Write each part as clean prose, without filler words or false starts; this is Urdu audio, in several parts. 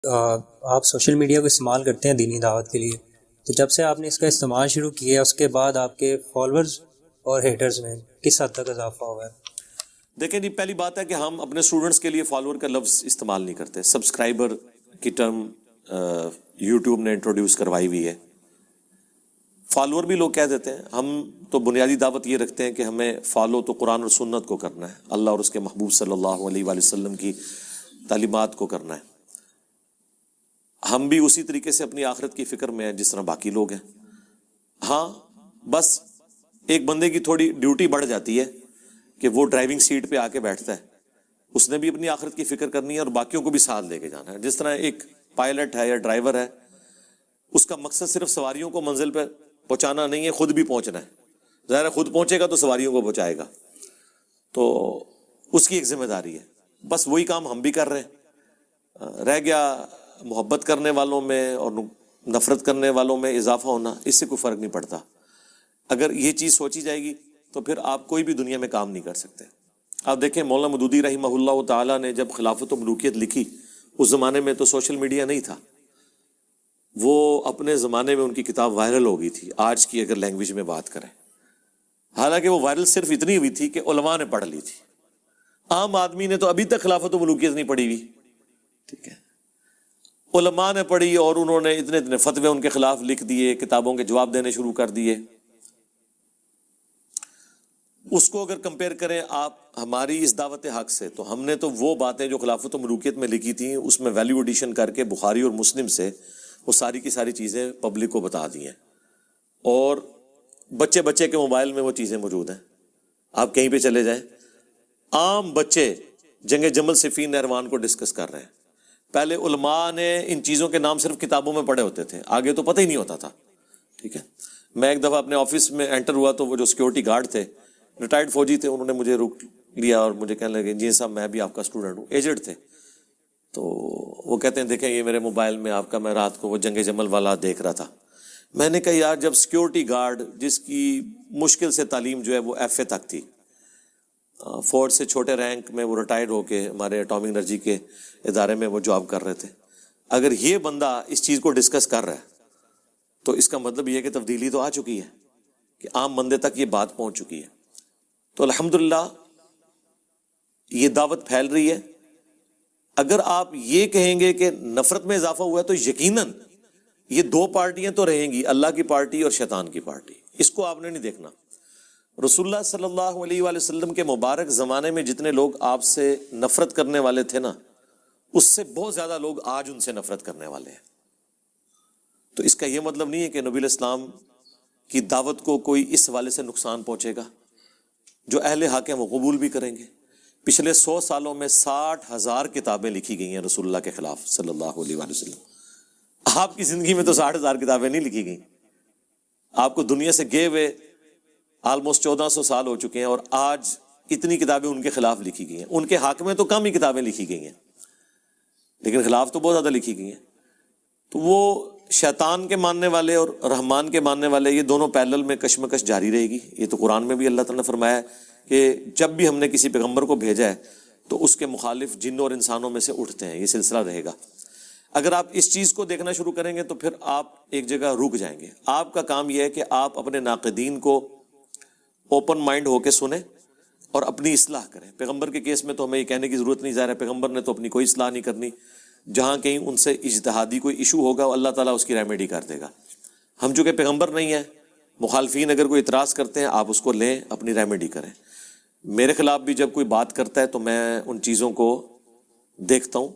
آپ سوشل میڈیا کو استعمال کرتے ہیں دینی دعوت کے لیے، تو جب سے آپ نے اس کا استعمال شروع کیا اس کے بعد آپ کے فالوورز اور ہیٹرز میں کس حد تک اضافہ ہوا ہے؟ دیکھیں جی، پہلی بات ہے کہ ہم اپنے اسٹوڈنٹس کے لیے فالوور کا لفظ استعمال نہیں کرتے. سبسکرائبر کی ٹرم یوٹیوب نے انٹروڈیوس کروائی ہوئی ہے. فالوور بھی لوگ کہہ دیتے ہیں. ہم تو بنیادی دعوت یہ رکھتے ہیں کہ ہمیں فالو تو قرآن اور سنت کو کرنا ہے، اللہ اور اس کے محبوب صلی اللہ علیہ وآلہ وسلم کی تعلیمات کو کرنا ہے. ہم بھی اسی طریقے سے اپنی آخرت کی فکر میں ہیں جس طرح باقی لوگ ہیں. ہاں، بس ایک بندے کی تھوڑی ڈیوٹی بڑھ جاتی ہے کہ وہ ڈرائیونگ سیٹ پہ آ کے بیٹھتا ہے. اس نے بھی اپنی آخرت کی فکر کرنی ہے اور باقیوں کو بھی ساتھ لے کے جانا ہے. جس طرح ایک پائلٹ ہے یا ڈرائیور ہے، اس کا مقصد صرف سواریوں کو منزل پہ پہنچانا نہیں ہے، خود بھی پہنچنا ہے. ظاہر ہے خود پہنچے گا تو سواریوں کو پہنچائے گا، تو اس کی ایک ذمہ داری ہے. بس وہی کام ہم بھی کر رہے ہیں. رہ گیا محبت کرنے والوں میں اور نفرت کرنے والوں میں اضافہ ہونا، اس سے کوئی فرق نہیں پڑتا. اگر یہ چیز سوچی جائے گی تو پھر آپ کوئی بھی دنیا میں کام نہیں کر سکتے. آپ دیکھیں مولانا مودودی رحمہ اللہ تعالیٰ نے جب خلافت و ملوکیت لکھی، اس زمانے میں تو سوشل میڈیا نہیں تھا. وہ اپنے زمانے میں ان کی کتاب وائرل ہو گئی تھی، آج کی اگر لینگویج میں بات کریں. حالانکہ وہ وائرل صرف اتنی ہوئی تھی کہ علماء نے پڑھ لی تھی. عام آدمی نے تو ابھی تک خلافت و ملوکیت نہیں پڑھی ہوئی. ٹھیک ہے، علماء نے پڑھی اور انہوں نے اتنے اتنے فتوے ان کے خلاف لکھ دیے، کتابوں کے جواب دینے شروع کر دیے. اس کو اگر کمپیئر کریں آپ ہماری اس دعوت حق سے، تو ہم نے تو وہ باتیں جو خلافت و ملوکیت میں لکھی تھیں اس میں ویلیو ایڈیشن کر کے بخاری اور مسلم سے وہ ساری کی ساری چیزیں پبلک کو بتا دی ہیں. اور بچے بچے کے موبائل میں وہ چیزیں موجود ہیں. آپ کہیں پہ چلے جائیں، عام بچے جنگ جمل صفین نہروان کو ڈسکس کر رہے ہیں. پہلے علماء نے ان چیزوں کے نام صرف کتابوں میں پڑھے ہوتے تھے، آگے تو پتہ ہی نہیں ہوتا تھا. ٹھیک ہے، میں ایک دفعہ اپنے آفس میں انٹر ہوا تو وہ جو سیکورٹی گارڈ تھے، ریٹائرڈ فوجی تھے، انہوں نے مجھے روک لیا اور مجھے کہنے لگے جی صاحب میں بھی آپ کا اسٹوڈنٹ ہوں. ایجڈ تھے. تو وہ کہتے ہیں دیکھیں یہ میرے موبائل میں آپ کا، میں رات کو وہ جنگ جمل والا دیکھ رہا تھا. میں نے کہا یار، جب سیکورٹی گارڈ جس کی مشکل سے تعلیم جو ہے وہ ایف اے تک تھی، فورس سے چھوٹے رینک میں وہ ریٹائرڈ ہو کے ہمارے ایٹامک انرجی کے ادارے میں وہ جاب کر رہے تھے، اگر یہ بندہ اس چیز کو ڈسکس کر رہا ہے تو اس کا مطلب یہ ہے کہ تبدیلی تو آ چکی ہے، کہ عام بندے تک یہ بات پہنچ چکی ہے. تو الحمدللہ یہ دعوت پھیل رہی ہے. اگر آپ یہ کہیں گے کہ نفرت میں اضافہ ہوا ہے تو یقیناً یہ دو پارٹیاں تو رہیں گی، اللہ کی پارٹی اور شیطان کی پارٹی. اس کو آپ نے نہیں دیکھنا. رسول اللہ صلی اللہ علیہ وآلہ وسلم کے مبارک زمانے میں جتنے لوگ آپ سے نفرت کرنے والے تھے نا، اس سے بہت زیادہ لوگ آج ان سے نفرت کرنے والے ہیں. تو اس کا یہ مطلب نہیں ہے کہ نبی الاسلام کی دعوت کو کوئی اس حوالے سے نقصان پہنچے گا. جو اہل حق ہیں وہ قبول بھی کریں گے. پچھلے 100 سالوں میں 60,000 کتابیں لکھی گئی ہیں رسول اللہ کے خلاف صلی اللہ علیہ وآلہ وسلم. آپ کی زندگی میں تو 60,000 کتابیں نہیں لکھی گئیں. آپ کو دنیا سے گئے ہوئے آلموسٹ 1400 سال ہو چکے ہیں اور آج اتنی کتابیں ان کے خلاف لکھی گئی ہیں. ان کے حق میں تو کم ہی کتابیں لکھی گئی ہیں، لیکن خلاف تو بہت زیادہ لکھی گئی ہیں. تو وہ شیطان کے ماننے والے اور رحمان کے ماننے والے، یہ دونوں پیرلل میں کشمکش جاری رہے گی. یہ تو قرآن میں بھی اللہ تعالیٰ نے فرمایا ہے کہ جب بھی ہم نے کسی پیغمبر کو بھیجا ہے تو اس کے مخالف جنوں اور انسانوں میں سے اٹھتے ہیں. یہ سلسلہ رہے گا. اگر آپ اس چیز کو دیکھنا شروع کریں گے تو پھر آپ ایک جگہ رک جائیں گے. آپ کا کام یہ ہے کہ آپ اپنے ناقدین کو اوپن مائنڈ ہو کے سنیں اور اپنی اصلاح کریں. پیغمبر کے کیس میں تو ہمیں یہ کہنے کی ضرورت نہیں، ظاہر ہے پیغمبر نے تو اپنی کوئی اصلاح نہیں کرنی. جہاں کہیں ان سے اجتہادی کوئی ایشو ہوگا اللہ تعالیٰ اس کی ریمیڈی کر دے گا. ہم چونکہ پیغمبر نہیں ہیں، مخالفین اگر کوئی اعتراض کرتے ہیں آپ اس کو لیں، اپنی ریمیڈی کریں. میرے خلاف بھی جب کوئی بات کرتا ہے تو میں ان چیزوں کو دیکھتا ہوں.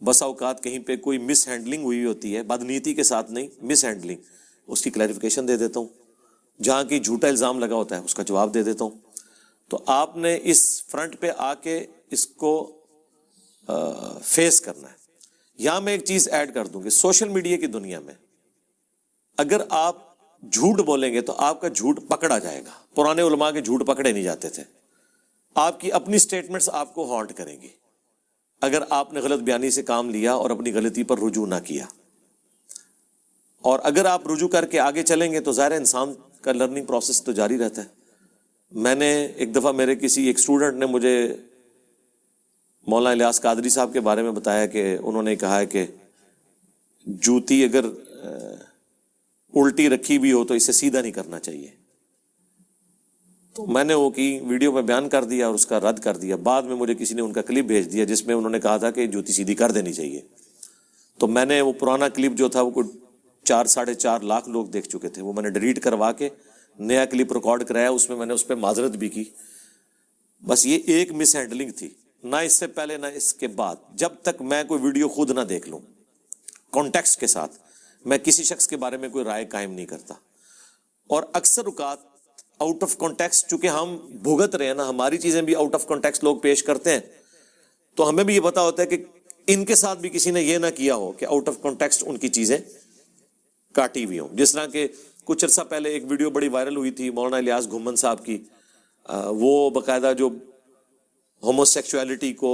بسا اوقات کہیں پہ کوئی مس ہینڈلنگ ہوئی ہوتی ہے، بدنیتی کے ساتھ نہیں، مس ہینڈلنگ، اس کی کلیریفیکیشن دے دیتا ہوں. جہاں کی جھوٹا الزام لگا ہوتا ہے اس کا جواب دے دیتا ہوں. تو آپ نے اس فرنٹ پہ آ کے اس کو فیس کرنا ہے. یہاں میں ایک چیز ایڈ کر دوں کہ سوشل میڈیا کی دنیا میں اگر آپ جھوٹ بولیں گے تو آپ کا جھوٹ پکڑا جائے گا. پرانے علماء کے جھوٹ پکڑے نہیں جاتے تھے. آپ کی اپنی سٹیٹمنٹس آپ کو ہانٹ کریں گی اگر آپ نے غلط بیانی سے کام لیا اور اپنی غلطی پر رجوع نہ کیا. اور اگر آپ رجوع کر کے آگے چلیں گے تو ظاہر انسان کا لرننگ پروسیس تو جاری رہتا ہے. میں نے ایک دفعہ میرے کسی ایک اسٹوڈنٹ نے مجھے مولانا الیاس قادری صاحب کے بارے میں بتایا کہ انہوں نے کہا ہے کہ جوتی اگر الٹی رکھی بھی ہو تو اسے سیدھا نہیں کرنا چاہیے. تو میں نے وہ کی ویڈیو میں بیان کر دیا اور اس کا رد کر دیا. بعد میں مجھے کسی نے ان کا کلپ بھیج دیا جس میں انہوں نے کہا تھا کہ جوتی سیدھی کر دینی چاہیے. تو میں نے وہ پرانا کلپ جو تھا وہ کوئی 4-4.5 لاکھ لوگ دیکھ چکے تھے, وہ میں نے ڈیلیٹ کروا کے نیا کلپ ریکارڈ کرایا. اس میں نے اس پہ معذرت بھی کی. بس یہ ایک مس ہینڈلنگ تھی, نہ اس سے پہلے نہ اس کے بعد. جب تک میں کوئی ویڈیو خود نہ دیکھ لوں کانٹیکسٹ کے ساتھ, میں کسی شخص کے بارے میں کوئی رائے قائم نہیں کرتا. اور اکثر اوقات آؤٹ آف کانٹیکسٹ چونکہ ہم بھگت رہے ہیں نا, ہماری چیزیں بھی آؤٹ آف کانٹیکسٹ لوگ پیش کرتے ہیں, تو ہمیں بھی یہ پتا ہوتا ہے کہ ان کے ساتھ بھی کسی نے یہ نہ کیا ہو کہ آؤٹ آف کانٹیکسٹ ان کی چیزیں کاٹی ہوئی ہوں. جس طرح کہ کچھ عرصہ پہلے ایک ویڈیو بڑی وائرل ہوئی تھی مولانا الیاس گھمن صاحب کی, وہ باقاعدہ جو ہومو سیکچولیٹی کو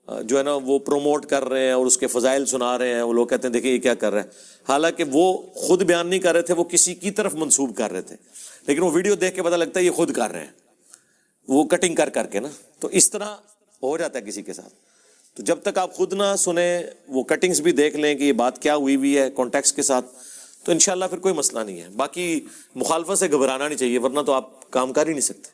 جو ہے نا وہ پروموٹ کر رہے ہیں اور اس کے فضائل سنا رہے ہیں. وہ لوگ کہتے ہیں دیکھیں یہ کیا کر رہے ہیں, حالانکہ وہ خود بیان نہیں کر رہے تھے, وہ کسی کی طرف منسوب کر رہے تھے, لیکن وہ ویڈیو دیکھ کے پتہ لگتا ہے یہ خود کر رہے ہیں, وہ کٹنگ کر کے نا. تو اس طرح ہو جاتا ہے کسی کے ساتھ. تو جب تک آپ خود نہ سنیں, وہ کٹنگز بھی دیکھ لیں کہ یہ بات کیا ہوئی ہے کانٹیکسٹ کے ساتھ, تو انشاءاللہ پھر کوئی مسئلہ نہیں ہے. باقی مخالفت سے گھبرانا نہیں چاہیے, ورنہ تو آپ کام کر ہی نہیں سکتے.